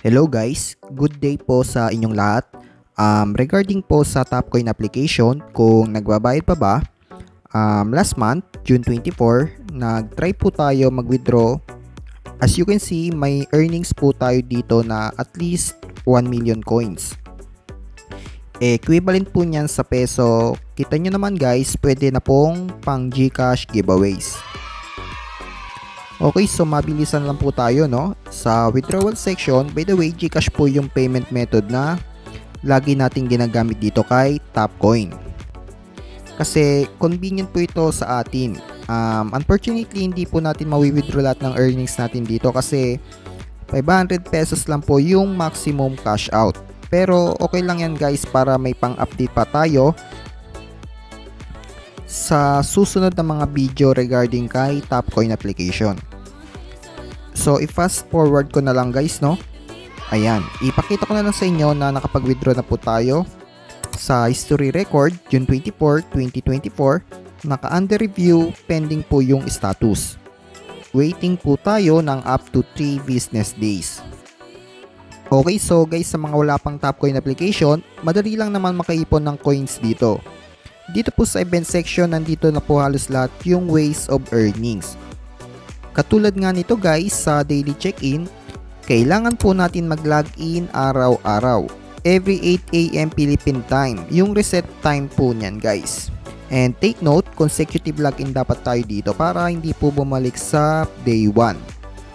Hello guys, good day po sa inyong lahat. Regarding po sa Topcoin application, kung nagbabayad pa ba, last month, June 24, nag-try po tayo mag-withdraw. As you can see, may earnings po tayo dito na at least 1 million coins. Equivalent po niyan sa peso. Kita nyo naman guys, pwede na pong pang GCash giveaways. Okay, so mabilisan lang po tayo, no? Sa withdrawal section, by the way, GCash po yung payment method na lagi nating ginagamit dito kay Topcoin. Kasi convenient po ito sa atin. Unfortunately, hindi po natin mawi-withdraw lahat ng earnings natin dito kasi 500 pesos lang po yung maximum cash out. Pero okay lang yan guys para may pang-update pa tayo sa susunod na mga video regarding kay Topcoin application. So, i-fast forward ko na lang guys, no? Ayan, ipakita ko na lang sa inyo na nakapag-withdraw na po tayo. Sa history record, June 24, 2024, naka-under review, pending po yung status. Waiting po tayo ng up to 3 business days. Okay, so guys, sa mga wala pang Topcoin application, madali lang naman makaipon ng coins dito. Dito po sa event section, nandito na po halos lahat yung ways of earnings. Katulad nga nito guys, sa daily check-in, kailangan po natin mag-login araw-araw. Every 8 AM Philippine time, yung reset time po niyan guys. And take note, consecutive login dapat tayo dito para hindi po bumalik sa day 1.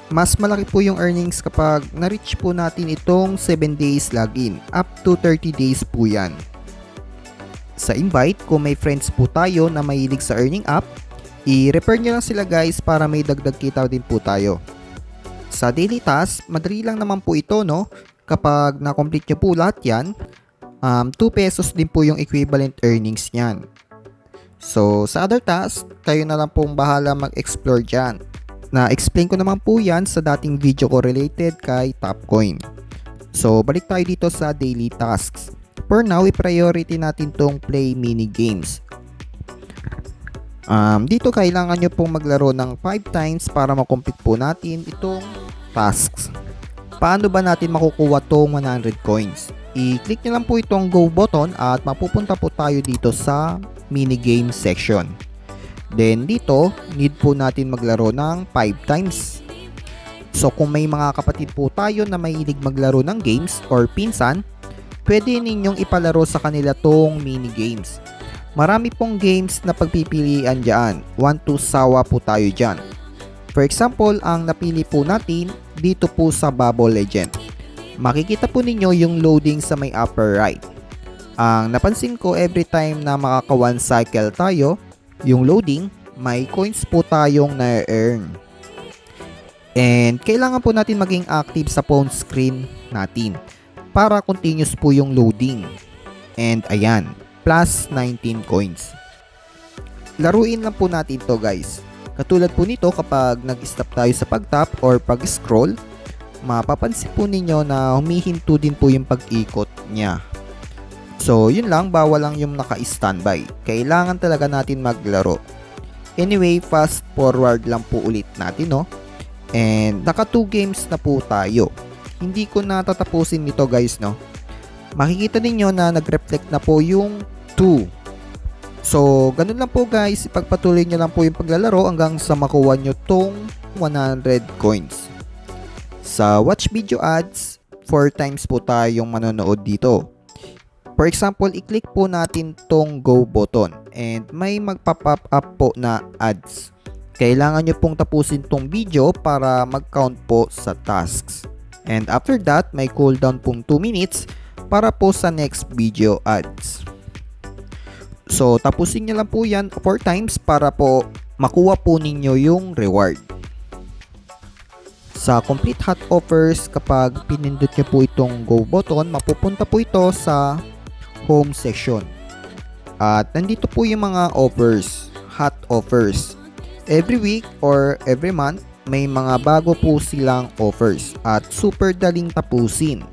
Mas malaki po yung earnings kapag na-reach po natin itong 7 days login, up to 30 days po yan. Sa invite, kung may friends po tayo na mahilig sa earning app, i-refer nyo lang sila guys para may dagdag kita din po tayo. Sa daily task, madali lang naman po ito, no? Kapag na-complete nyo po lahat yan, 2 pesos din po yung equivalent earnings nyan. So, sa other task, kayo na lang pong bahala mag-explore dyan. Na-explain ko naman po yan sa dating video ko related kay Topcoin. So, balik tayo dito sa daily tasks. For now, i-priority natin tong play mini games. Dito kailangan nyo pong maglaro ng 5 times para makomplete po natin itong tasks. Paano ba natin makukuha tong 100 coins? I-click nyo lang po itong go button at mapupunta po tayo dito sa mini game section. Then dito, need po natin maglaro ng 5 times. So kung may mga kapatid po tayo na mahilig maglaro ng games or pinsan, pwede ninyong ipalaro sa kanila tong mini games. Marami pong games na pagpipilian dyan. 1 to sawa po tayo dyan. For example, ang napili po natin dito po sa Bubble Legend. Makikita po ninyo yung loading sa may upper right. Ang napansin ko, every time na makaka 1 cycle tayo, yung loading, may coins po tayong na-earn. And kailangan po natin maging active sa phone screen natin para continuous po yung loading. And ayan, plus 19 coins. Laruin lang po natin to guys. Katulad po nito kapag nag-stop tayo sa pag-tap or pag-scroll, mapapansin po ninyo na humihinto din po yung pag-ikot niya. So yun lang, bawal lang yung naka-standby. Kailangan talaga natin maglaro. Anyway, fast forward lang po ulit natin, no? And naka 2 games na po tayo. Hindi ko na tatapusin nito guys, no? Makikita ninyo na nag-reflect na po yung 2. So, ganun lang po guys. Ipagpatuloy nyo lang po yung paglalaro hanggang sa makuha nyo tong 100 coins. Sa watch video ads, 4 times po tayong manonood dito. For example, i-click po natin tong go button and may magpa-pop up po na ads. Kailangan nyo pong tapusin tong video para mag-count po sa tasks. And after that, may cooldown pong 2 minutes para po sa next video ads. So, tapusin nyo lang po yan 4 times para po makuha po ninyo yung reward. Sa complete hot offers, kapag pinindot nyo po itong go button, mapupunta po ito sa home section. At nandito po yung mga offers, hot offers. Every week or every month, may mga bago po silang offers at super daling tapusin.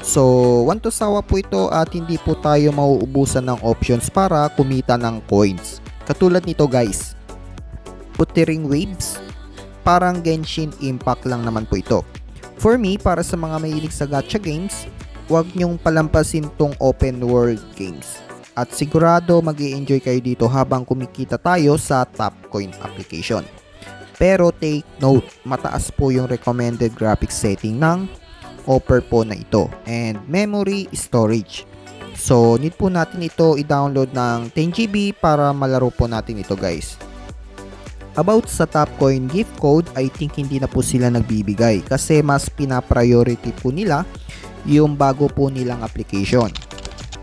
So, 1 to sawa po ito at hindi po tayo mauubusan ng options para kumita ng coins. Katulad nito guys, Wuthering Waves, parang Genshin Impact lang naman po ito. For me, para sa mga mahilig sa gacha games, huwag nyong palampasin tong open world games. At sigurado mag-i-enjoy kayo dito habang kumikita tayo sa Tapcoin application. Pero take note, mataas po yung recommended graphics setting ng offer po na ito and memory storage. So need po natin ito i-download ng 10GB para malaro po natin ito guys. About sa Tapcoin gift code, I think hindi na po sila nagbibigay kasi mas pina-priority po nila yung bago po nilang application,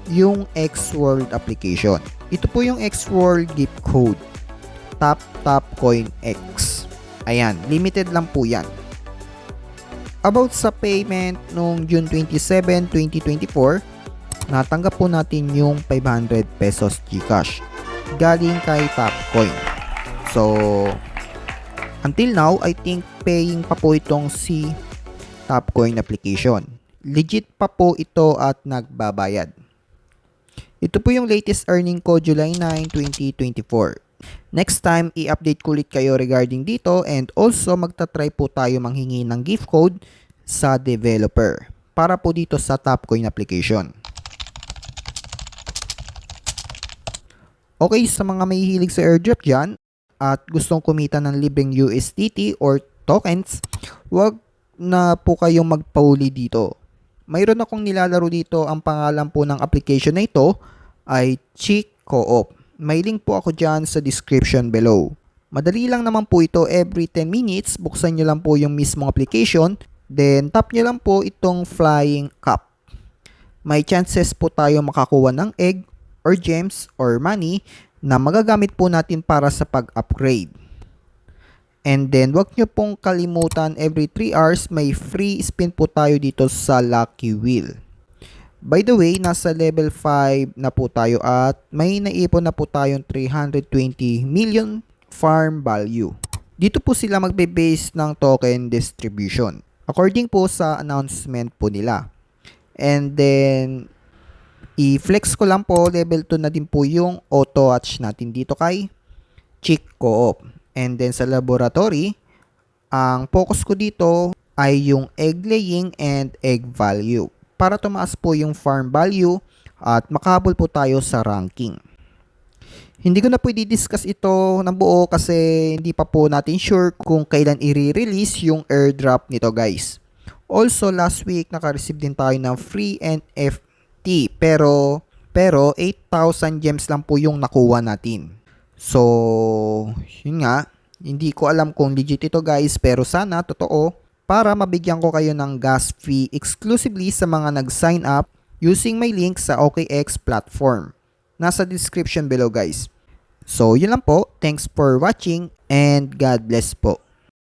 yung X-World application. Ito po yung X-World gift code, Tapcoin X. Ayan, limited lang po yan. About sa payment nung June 27, 2024, natanggap po natin yung 500 pesos GCash galing kay Tapcoin. So, until now, I think paying pa po itong si Tapcoin application. Legit pa po ito at nagbabayad. Ito po yung latest earning ko July 9, 2024. Next time, i-update ko ulit kayo regarding dito and also magta-try po tayo manghingi ng gift code sa developer para po dito sa Tapcoin application. Okay, sa mga may hilig sa airdrop dyan at gustong kumita ng libreng USDT or tokens, wag na po kayong magpauli dito. Mayroon akong nilalaro dito, ang pangalan po ng application na ito ay Chick Co-op. May link po ako dyan sa description below. Madali lang naman po ito, every 10 minutes, buksan nyo lang po yung mismong application, then tap nyo lang po itong flying cup. May chances po tayo makakuha ng egg, or gems, or money na magagamit po natin para sa pag-upgrade. And then, wag nyo pong kalimutan, every 3 hours, may free spin po tayo dito sa Lucky Wheel. By the way, nasa level 5 na po tayo at may naipon na po tayong 320 million farm value. Dito po sila magbe-base ng token distribution, according po sa announcement po nila. And then, i-flex ko lang po, level 2 na din po yung auto-hatch natin dito kay Chick Co-op. And then sa laboratory, ang focus ko dito ay yung egg laying and egg value para tumaas po yung farm value at makahabol po tayo sa ranking. Hindi ko na po i-discuss ito ng buo kasi hindi pa po natin sure kung kailan i-release yung airdrop nito guys. Also last week naka-receive din tayo ng free NFT pero 8,000 gems lang po yung nakuha natin. So, yun nga, hindi ko alam kung legit ito guys pero sana totoo para mabigyan ko kayo ng gas fee exclusively sa mga nag-sign up using my link sa OKX platform. Nasa description below guys. So, yun lang po. Thanks for watching and God bless po.